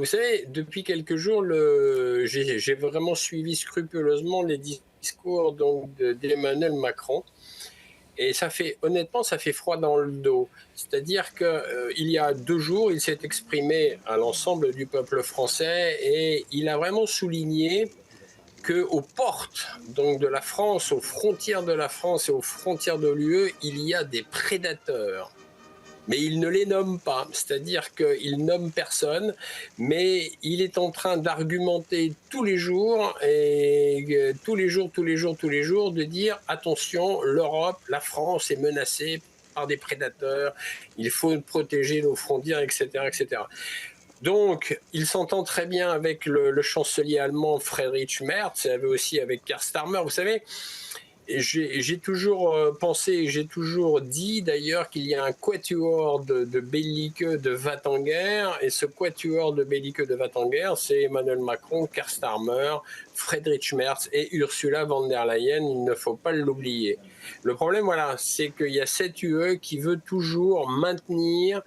savez, depuis quelques jours, j'ai vraiment suivi scrupuleusement les discours donc d'Emmanuel Macron. Et honnêtement, ça fait froid dans le dos. C'est-à-dire qu'il y a 2 jours, il s'est exprimé à l'ensemble du peuple français et il a vraiment souligné qu'aux portes donc, de la France, aux frontières de la France et aux frontières de l'UE, il y a des prédateurs. Mais il ne les nomme pas, c'est-à-dire qu'il nomme personne, mais il est en train d'argumenter tous les jours, et tous les jours, de dire attention, l'Europe, la France est menacée par des prédateurs, il faut protéger nos frontières, etc., etc. Donc, il s'entend très bien avec le chancelier allemand Friedrich Merz, et aussi avec Keir Starmer. Vous savez, j'ai toujours pensé, j'ai toujours dit d'ailleurs qu'il y a un quatuor de belliqueux de va-t-en-guerre, et ce quatuor de belliqueux de va-t-en-guerre, c'est Emmanuel Macron, Keir Starmer, Friedrich Merz et Ursula von der Leyen, il ne faut pas l'oublier. Le problème, voilà, c'est qu'il y a cette UE qui veut toujours maintenir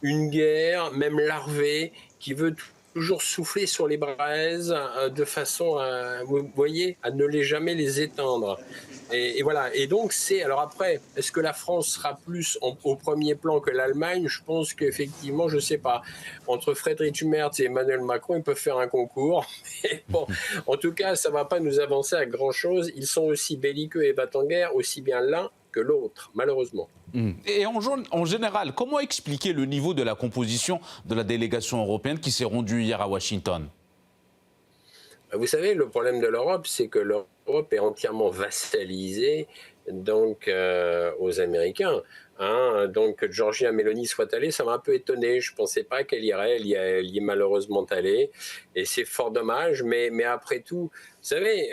une guerre, même larvée, qui veut toujours souffler sur les braises de façon à, vous voyez, à ne jamais les éteindre. Et voilà. Et donc, alors après, est-ce que la France sera plus au premier plan que l'Allemagne? Je pense qu'effectivement, je ne sais pas. Entre Friedrich Merz et Emmanuel Macron, ils peuvent faire un concours. Mais bon, en tout cas, ça ne va pas nous avancer à grand-chose. Ils sont aussi belliqueux et battent en guerre, aussi bien l'un que l'autre, malheureusement. Et en général, comment expliquer le niveau de la composition de la délégation européenne qui s'est rendue hier à Washington? Vous savez, le problème de l'Europe, c'est que l'Europe est entièrement vassalisée donc, aux Américains. Donc que Giorgia Meloni soit allée, ça m'a un peu étonné. Je ne pensais pas qu'elle irait. Elle y est malheureusement allée. Et c'est fort dommage. Mais après tout, vous savez,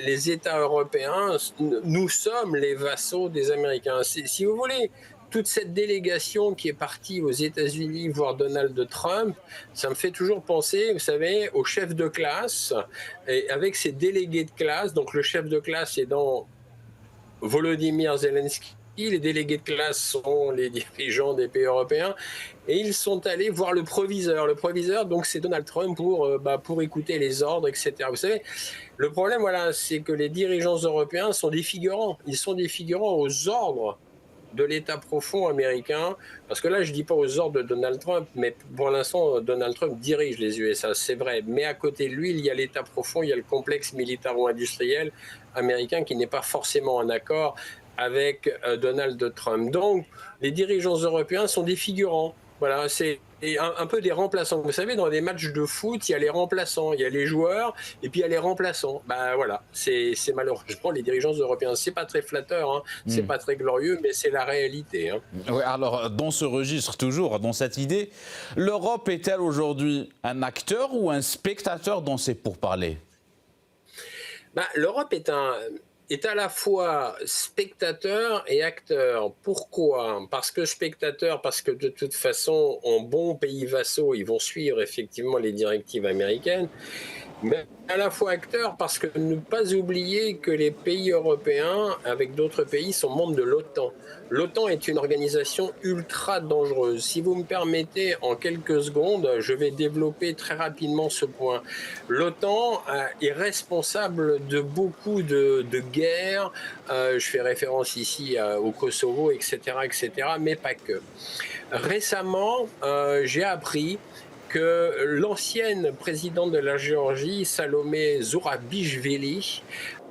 les États européens, nous sommes les vassaux des Américains. Si vous voulez, toute cette délégation qui est partie aux États-Unis voir Donald Trump, ça me fait toujours penser, vous savez, au chef de classe, et avec ses délégués de classe. Donc le chef de classe est dans Volodymyr Zelensky, les délégués de classe sont les dirigeants des pays européens, et ils sont allés voir le proviseur. Le proviseur, donc, c'est Donald Trump pour écouter les ordres, etc. Vous savez, le problème, voilà, c'est que les dirigeants européens sont des figurants. Ils sont des figurants aux ordres de l'État profond américain, parce que là, je ne dis pas aux ordres de Donald Trump, mais pour l'instant, Donald Trump dirige les USA, c'est vrai. Mais à côté de lui, il y a l'État profond, il y a le complexe militaro-industriel américain qui n'est pas forcément en accord avec Donald Trump. Donc, les dirigeants européens sont des figurants. Voilà, c'est un peu des remplaçants. Vous savez, dans des matchs de foot, il y a les remplaçants, il y a les joueurs, et puis il y a les remplaçants. Ben voilà, c'est malheureusement les dirigeants européens. C'est pas très flatteur, hein, c'est pas très glorieux, mais c'est la réalité. Hein. Ouais, alors, dans ce registre, toujours, dans cette idée, l'Europe est-elle aujourd'hui un acteur ou un spectateur dans ces pourparlers? Ben, l'Europe est à la fois spectateur et acteur. Pourquoi? Parce que spectateur, parce que de toute façon, en bons pays vassaux, ils vont suivre effectivement les directives américaines, mais à la fois acteur parce que ne pas oublier que les pays européens, avec d'autres pays, sont membres de l'OTAN. L'OTAN est une organisation ultra dangereuse. Si vous me permettez, en quelques secondes, je vais développer très rapidement ce point. L'OTAN est responsable de beaucoup de guerres. Je fais référence ici au Kosovo, etc., etc., mais pas que. Récemment, j'ai appris que l'ancienne présidente de la Géorgie, Salomé Zourabichvili,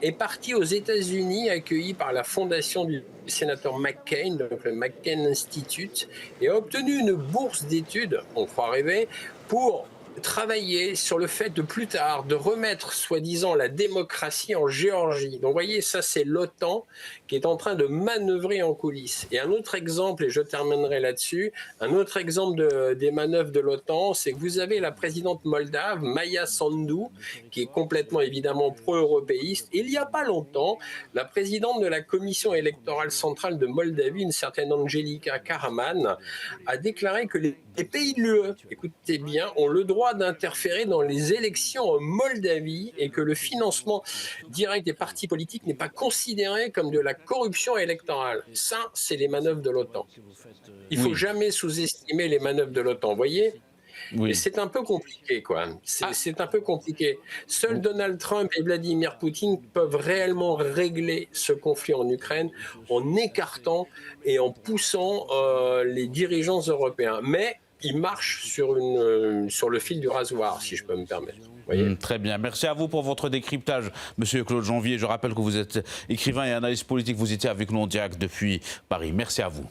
est partie aux États-Unis, accueillie par la fondation du sénateur McCain, donc le McCain Institute, et a obtenu une bourse d'études, on croit rêver, pour travailler sur le fait de plus tard de remettre soi-disant la démocratie en Géorgie. Donc vous voyez, ça c'est l'OTAN qui est en train de manœuvrer en coulisses. Et un autre exemple, et je terminerai là-dessus, un autre exemple des manœuvres de l'OTAN, c'est que vous avez la présidente moldave, Maya Sandu, qui est complètement évidemment pro-européiste. Et il n'y a pas longtemps, la présidente de la commission électorale centrale de Moldavie, une certaine Angelika Karaman, a déclaré que les pays de l'UE, écoutez bien, ont le droit d'interférer dans les élections en Moldavie et que le financement direct des partis politiques n'est pas considéré comme de la corruption électorale. Ça, c'est les manœuvres de l'OTAN. Il ne faut Oui. jamais sous-estimer les manœuvres de l'OTAN, vous voyez ? Oui. Et c'est un peu compliqué, quoi. C'est un peu compliqué. Seuls Donald Trump et Vladimir Poutine peuvent réellement régler ce conflit en Ukraine en écartant et en poussant les dirigeants européens. Mais ils marchent sur le fil du rasoir, si je peux me permettre. Très bien. Merci à vous pour votre décryptage, Monsieur Claude Janvier. Je rappelle que vous êtes écrivain et analyste politique. Vous étiez avec nous en direct depuis Paris. Merci à vous.